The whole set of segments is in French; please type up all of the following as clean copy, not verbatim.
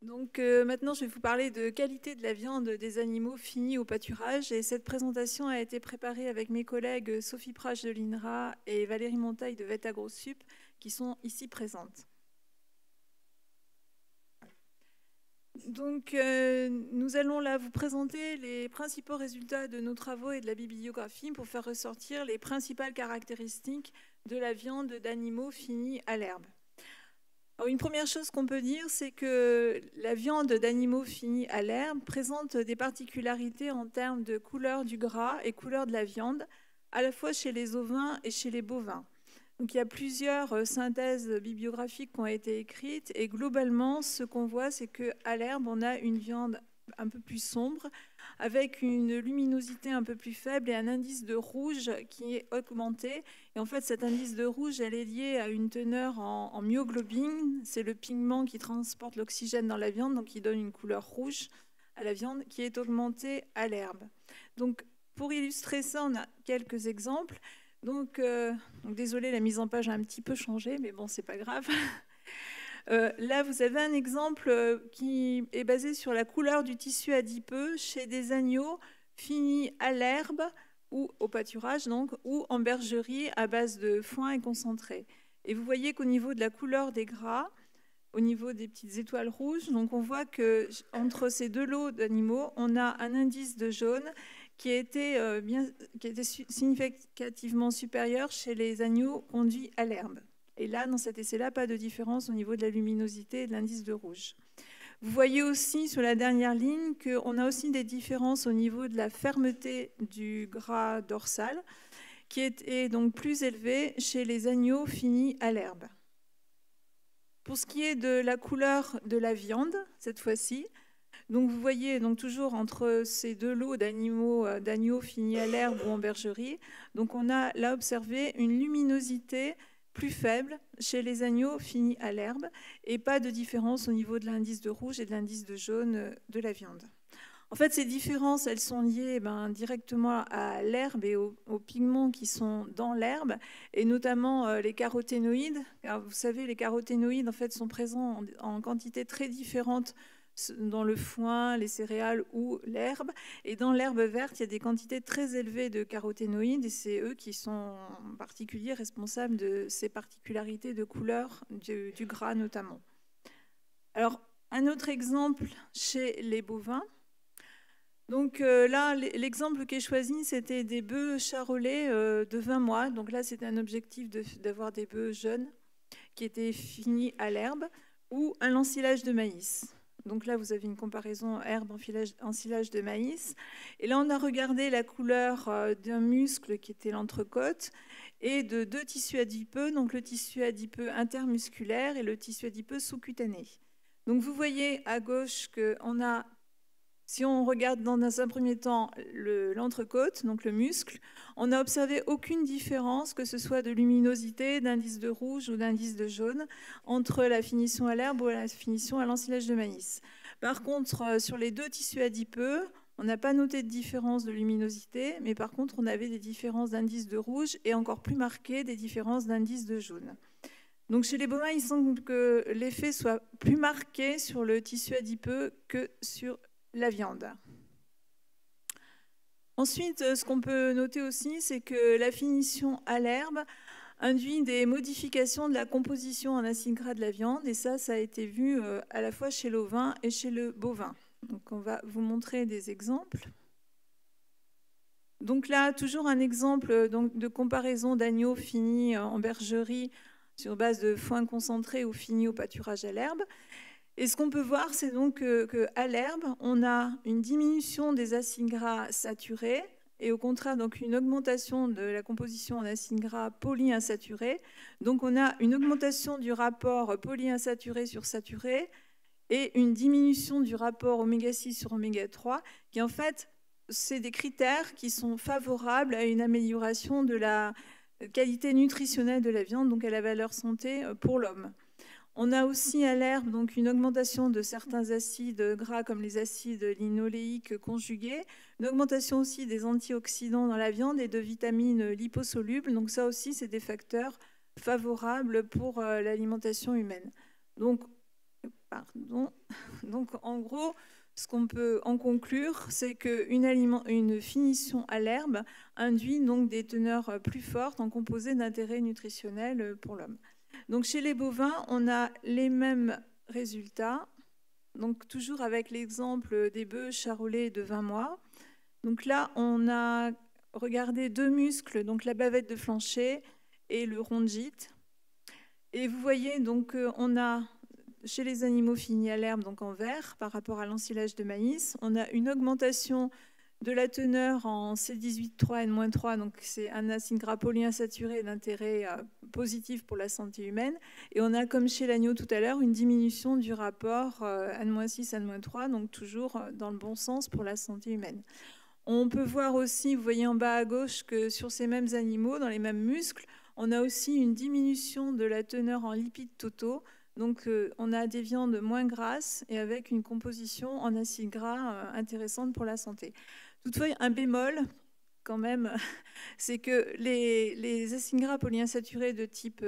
Donc maintenant, je vais vous parler de qualité de la viande des animaux finis au pâturage. Et cette présentation a été préparée avec mes collègues Sophie Prache de l'INRA et Valérie Montaille de VetAgroSup, qui sont ici présentes. Donc nous allons là vous présenter les principaux résultats de nos travaux et de la bibliographie pour faire ressortir les principales caractéristiques de la viande d'animaux finis à l'herbe. Alors, une première chose qu'on peut dire, c'est que la viande d'animaux finis à l'herbe présente des particularités en termes de couleur du gras et couleur de la viande, à la fois chez les ovins et chez les bovins. Donc, il y a plusieurs synthèses bibliographiques qui ont été écrites et globalement, ce qu'on voit, c'est qu'à l'herbe, on a une viande un peu plus sombre, avec une luminosité un peu plus faible et un indice de rouge qui est augmenté. Et en fait, cet indice de rouge, elle est liée à une teneur en myoglobine. C'est le pigment qui transporte l'oxygène dans la viande, donc qui donne une couleur rouge à la viande, qui est augmentée à l'herbe. Donc, pour illustrer ça, on a quelques exemples. Donc désolé, la mise en page a un petit peu changé, mais bon, c'est pas grave. Là, vous avez un exemple qui est basé sur la couleur du tissu adipeux chez des agneaux finis à l'herbe ou au pâturage, donc, ou en bergerie à base de foin et concentré. Et vous voyez qu'au niveau de la couleur des gras, au niveau des petites étoiles rouges, donc on voit qu'entre ces deux lots d'animaux, on a un indice de jaune qui a été significativement supérieur chez les agneaux conduits à l'herbe. Et là, dans cet essai-là, pas de différence au niveau de la luminosité et de l'indice de rouge. Vous voyez aussi sur la dernière ligne qu'on a aussi des différences au niveau de la fermeté du gras dorsal, qui est donc plus élevé chez les agneaux finis à l'herbe. Pour ce qui est de la couleur de la viande, cette fois-ci, donc vous voyez donc toujours entre ces deux lots d'agneaux finis à l'herbe ou en bergerie, donc on a là observé une luminosité plus faible chez les agneaux finis à l'herbe et pas de différence au niveau de l'indice de rouge et de l'indice de jaune de la viande. En fait, ces différences, elles sont liées directement à l'herbe et aux pigments qui sont dans l'herbe, et notamment les caroténoïdes. Alors, vous savez, les caroténoïdes en fait, sont présents en quantité très différente dans le foin, les céréales ou l'herbe. Et dans l'herbe verte, il y a des quantités très élevées de caroténoïdes, et c'est eux qui sont en particulier responsables de ces particularités de couleur du gras notamment. Alors, un autre exemple chez les bovins. Donc là, l'exemple qui est choisi, c'était des bœufs charolais de 20 mois. Donc là, c'était un objectif d'avoir des bœufs jeunes qui étaient finis à l'herbe ou un ensilage de maïs. Donc là, vous avez une comparaison herbe-ensilage de maïs. Et là, on a regardé la couleur d'un muscle qui était l'entrecôte et de deux tissus adipeux, donc le tissu adipeux intermusculaire et le tissu adipeux sous-cutané. Donc vous voyez à gauche qu'on a... Si on regarde dans un premier temps l'entrecôte, donc le muscle, on n'a observé aucune différence, que ce soit de luminosité, d'indice de rouge ou d'indice de jaune, entre la finition à l'herbe ou la finition à l'ensilage de maïs. Par contre, sur les deux tissus adipeux, on n'a pas noté de différence de luminosité, mais par contre, on avait des différences d'indice de rouge et encore plus marquées, des différences d'indice de jaune. Donc chez les bovins, il semble que l'effet soit plus marqué sur le tissu adipeux que sur la viande. Ensuite, ce qu'on peut noter aussi, c'est que la finition à l'herbe induit des modifications de la composition en acides gras de la viande, et ça a été vu à la fois chez l'ovin et chez le bovin. Donc on va vous montrer des exemples. Donc là, toujours un exemple de comparaison d'agneaux finis en bergerie sur base de foin concentré ou finis au pâturage à l'herbe. Et ce qu'on peut voir, c'est donc qu'à l'herbe, on a une diminution des acides gras saturés et au contraire donc une augmentation de la composition en acides gras polyinsaturés. Donc on a une augmentation du rapport polyinsaturé sur saturé et une diminution du rapport oméga-6 sur oméga-3 qui en fait, c'est des critères qui sont favorables à une amélioration de la qualité nutritionnelle de la viande, donc à la valeur santé pour l'homme. On a aussi à l'herbe donc une augmentation de certains acides gras comme les acides linoléiques conjugués, une augmentation aussi des antioxydants dans la viande et de vitamines liposolubles. Donc ça aussi, c'est des facteurs favorables pour l'alimentation humaine. Donc Donc en gros, ce qu'on peut en conclure, c'est qu'une finition à l'herbe induit donc des teneurs plus fortes en composés d'intérêt nutritionnel pour l'homme. Donc chez les bovins, on a les mêmes résultats. Donc toujours avec l'exemple des bœufs charolais de 20 mois. Donc là, on a regardé deux muscles, donc la bavette de flancher et le rhongite. Et vous voyez, donc on a chez les animaux finis à l'herbe, donc en vert, par rapport à l'ensilage de maïs, on a une augmentation de la teneur en C18-3 N-3, donc c'est un acide gras polyinsaturé d'intérêt positif pour la santé humaine. Et on a, comme chez l'agneau tout à l'heure, une diminution du rapport N-6, N-3, donc toujours dans le bon sens pour la santé humaine. On peut voir aussi, vous voyez en bas à gauche, que sur ces mêmes animaux, dans les mêmes muscles, on a aussi une diminution de la teneur en lipides totaux. Donc on a des viandes moins grasses et avec une composition en acides gras intéressante pour la santé. Toutefois, un bémol, quand même, c'est que les acides gras polyinsaturés de type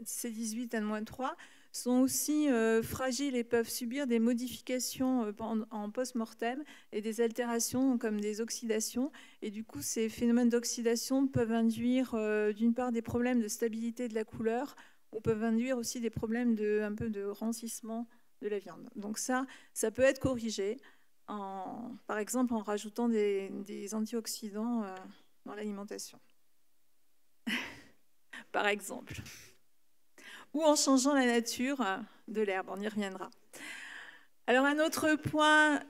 C18 N-3 sont aussi fragiles et peuvent subir des modifications en post-mortem et des altérations comme des oxydations. Et du coup, ces phénomènes d'oxydation peuvent induire d'une part des problèmes de stabilité de la couleur ou peuvent induire aussi des problèmes un peu de rancissement de la viande. Donc ça peut être corrigé, par exemple en rajoutant des antioxydants dans l'alimentation. Par exemple. Ou en changeant la nature de l'herbe, on y reviendra. Alors un autre point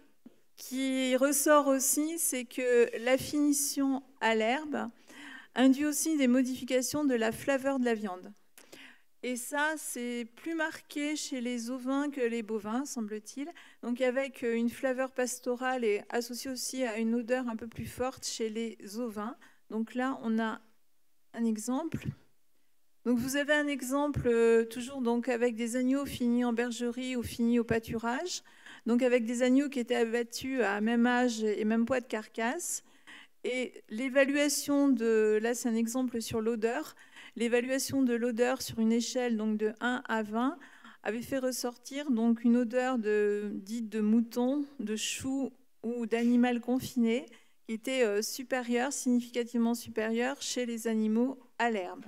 qui ressort aussi, c'est que la finition à l'herbe induit aussi des modifications de la flaveur de la viande. Et ça, c'est plus marqué chez les ovins que les bovins, semble-t-il. Donc avec une flaveur pastorale et associée aussi à une odeur un peu plus forte chez les ovins. Donc là, on a un exemple. Donc vous avez un exemple toujours donc avec des agneaux finis en bergerie ou finis au pâturage. Donc avec des agneaux qui étaient abattus à même âge et même poids de carcasse. Et l'évaluation là c'est un exemple sur l'odeur. L'évaluation de l'odeur sur une échelle donc de 1 à 20 avait fait ressortir donc une odeur dite de mouton, de chou ou d'animal confiné qui était supérieure, significativement supérieure chez les animaux à l'herbe.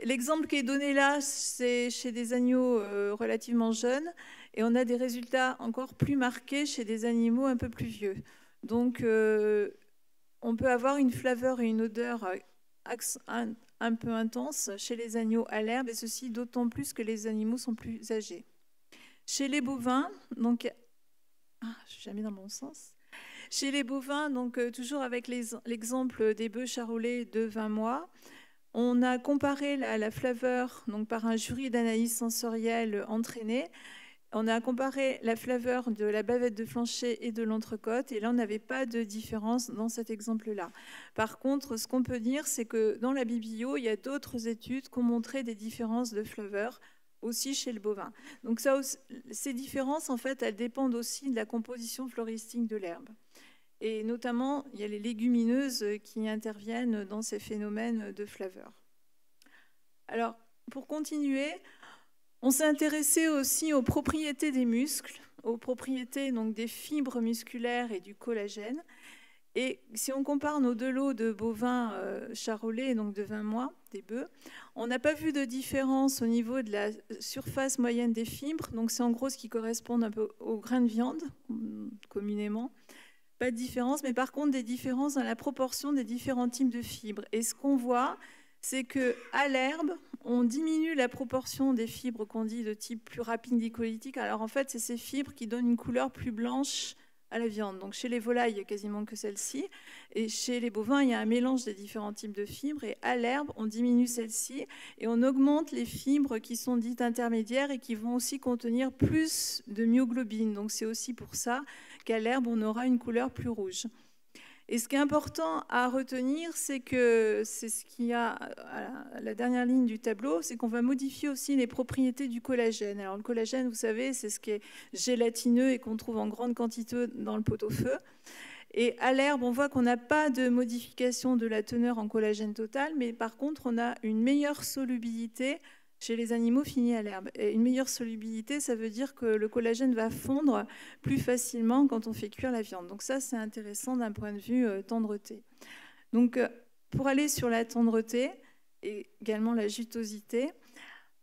L'exemple qui est donné là, c'est chez des agneaux relativement jeunes et on a des résultats encore plus marqués chez des animaux un peu plus vieux. Donc on peut avoir une flaveur et une odeur un peu intense chez les agneaux à l'herbe, et ceci d'autant plus que les animaux sont plus âgés. Chez les bovins, donc, je suis jamais dans le bon sens. Chez les bovins, donc toujours avec l'exemple des bœufs charolais de 20 mois, on a comparé la flaveur donc, par un jury d'analyse sensorielle entraîné. On a comparé la flaveur de la bavette de flancher et de l'entrecôte, et là, on n'avait pas de différence dans cet exemple-là. Par contre, ce qu'on peut dire, c'est que dans la BBIO, il y a d'autres études qui ont montré des différences de flaveur aussi chez le bovin. Donc ça, ces différences, en fait, elles dépendent aussi de la composition floristique de l'herbe. Et notamment, il y a les légumineuses qui interviennent dans ces phénomènes de flaveur. Alors, pour continuer, on s'est intéressé aussi aux propriétés des muscles, aux propriétés donc, des fibres musculaires et du collagène. Et si on compare nos deux lots de bovins charolais, donc de 20 mois, des bœufs, on n'a pas vu de différence au niveau de la surface moyenne des fibres. Donc c'est en gros ce qui correspond un peu aux grains de viande, communément. Pas de différence, mais par contre des différences dans la proportion des différents types de fibres. Et ce qu'on voit, c'est qu'à l'herbe, on diminue la proportion des fibres qu'on dit de type plus rapide glycolytique. Alors en fait, c'est ces fibres qui donnent une couleur plus blanche à la viande. Donc chez les volailles, il n'y a quasiment que celle-ci. Et chez les bovins, il y a un mélange des différents types de fibres. Et à l'herbe, on diminue celle-ci et on augmente les fibres qui sont dites intermédiaires et qui vont aussi contenir plus de myoglobine. Donc c'est aussi pour ça qu'à l'herbe, on aura une couleur plus rouge. Et ce qui est important à retenir, c'est que c'est ce qu'il y a à la dernière ligne du tableau, c'est qu'on va modifier aussi les propriétés du collagène. Alors le collagène, vous savez, c'est ce qui est gélatineux et qu'on trouve en grande quantité dans le pot-au-feu. Et à l'herbe, on voit qu'on n'a pas de modification de la teneur en collagène total, mais par contre, on a une meilleure solubilité chez les animaux finis à l'herbe. Et une meilleure solubilité, ça veut dire que le collagène va fondre plus facilement quand on fait cuire la viande. Donc ça, c'est intéressant d'un point de vue tendreté. Donc pour aller sur la tendreté et également la jutosité,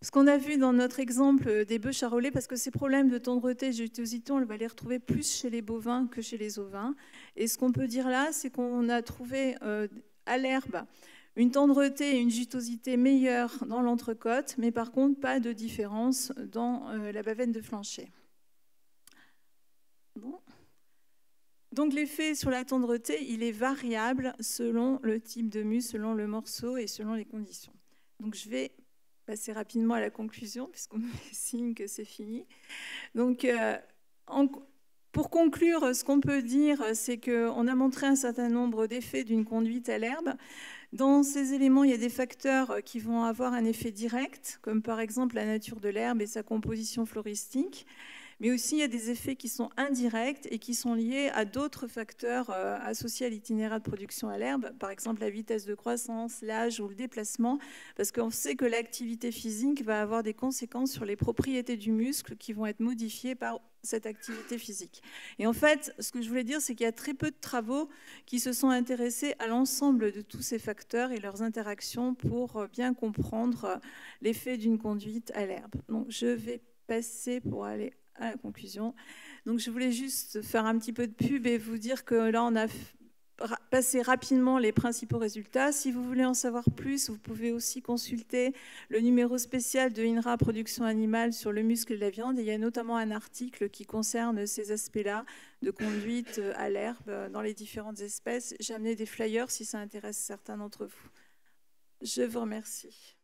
ce qu'on a vu dans notre exemple des bœufs charolais, parce que ces problèmes de tendreté et de jutosité, on va les retrouver plus chez les bovins que chez les ovins. Et ce qu'on peut dire là, c'est qu'on a trouvé à l'herbe une tendreté et une jutosité meilleures dans l'entrecôte, mais par contre, pas de différence dans la bavette de flancher. Bon. Donc l'effet sur la tendreté, il est variable selon le type de muscle, selon le morceau et selon les conditions. Donc je vais passer rapidement à la conclusion, puisqu'on me fait signe que c'est fini. Donc, pour conclure, ce qu'on peut dire, c'est qu'on a montré un certain nombre d'effets d'une conduite à l'herbe. Dans ces éléments, il y a des facteurs qui vont avoir un effet direct, comme par exemple la nature de l'herbe et sa composition floristique. Mais aussi, il y a des effets qui sont indirects et qui sont liés à d'autres facteurs associés à l'itinéraire de production à l'herbe, par exemple la vitesse de croissance, l'âge ou le déplacement, parce qu'on sait que l'activité physique va avoir des conséquences sur les propriétés du muscle qui vont être modifiées par cette activité physique. Et en fait, ce que je voulais dire, c'est qu'il y a très peu de travaux qui se sont intéressés à l'ensemble de tous ces facteurs et leurs interactions pour bien comprendre l'effet d'une conduite à l'herbe. Donc, je vais passer pour aller à la conclusion. Donc je voulais juste faire un petit peu de pub et vous dire que là on a passé rapidement les principaux résultats. Si vous voulez en savoir plus, vous pouvez aussi consulter le numéro spécial de INRA Production Animale sur le muscle et la viande. Et il y a notamment un article qui concerne ces aspects-là de conduite à l'herbe dans les différentes espèces. J'ai amené des flyers si ça intéresse certains d'entre vous. Je vous remercie.